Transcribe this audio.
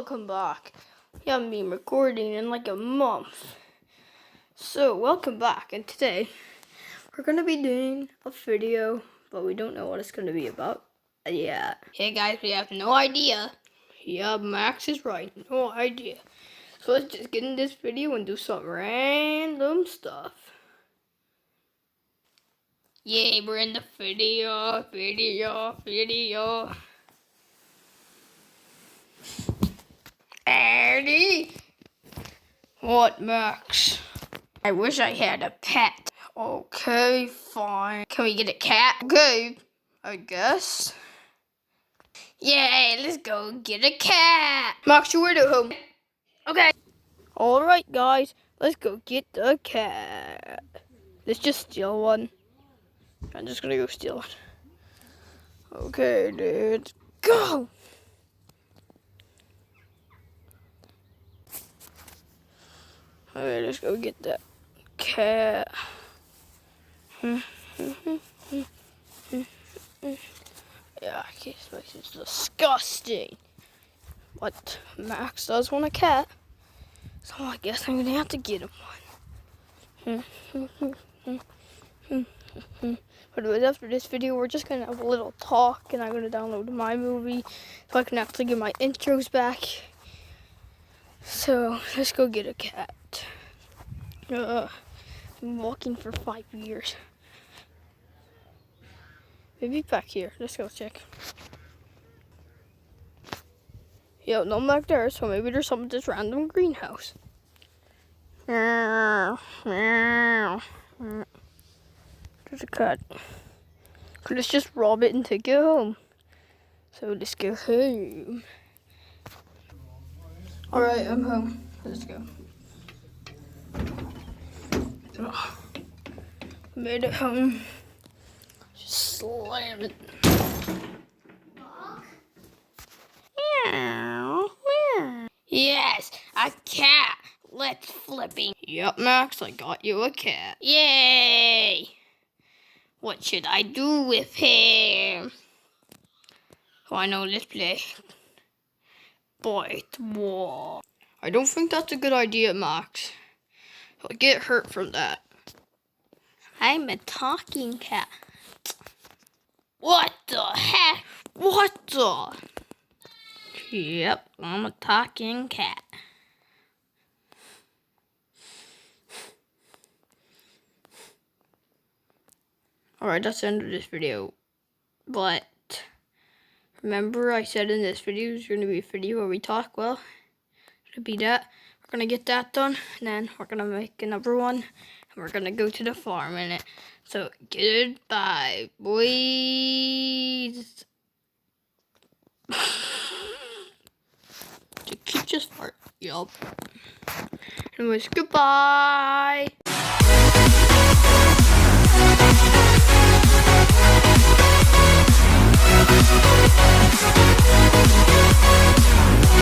welcome back. I haven't been recording in like a month. So, welcome back, and today we're gonna be doing a video, but we don't know what it's gonna be about yet. Hey guys, we have no idea. Yeah, Max is right, no idea. So let's just get in this video and do some random stuff. Yay, we're in the video. Eddie! What, Max? I wish I had a pet. Okay, fine. Can we get a cat? Okay, I guess. Yay, let's go get a cat. Max, you're at home. Okay. Alright, guys, let's go get the cat. Let's just steal one. I'm just gonna go steal one. Okay, dude. Go! Alright, let's go get that cat. Yeah, this place is disgusting. But Max does want a cat, so I guess I'm gonna have to get him one. But after this video, we're just gonna have a little talk, and I'm gonna download my movie so I can actually get my intros back. So let's go get a cat. I've been walking for 5 years. Maybe back here. Let's go check. Yo, no back there, so maybe there's some of this random greenhouse. There's a cat. Let's just rob it and take it home. So let's go home. Alright, I'm home. Let's go. Made it home. Just slam it. Yes, a cat. Let's flipping. Yep, Max, I got you a cat. Yay! What should I do with him? Oh, I know, let's play. Bite wall. I don't think that's a good idea, Max. I'll get hurt from that. I'm a talking cat. What the heck? What the? Yep, I'm a talking cat. Alright, that's the end of this video. But remember I said in this video there's going to be a video where we talk. Well, it'll be that. We're going to get that done. And then we're going to make another one. And we're going to go to the farm in it. So, goodbye, boys. Just fart. Yup. Anyways, goodbye.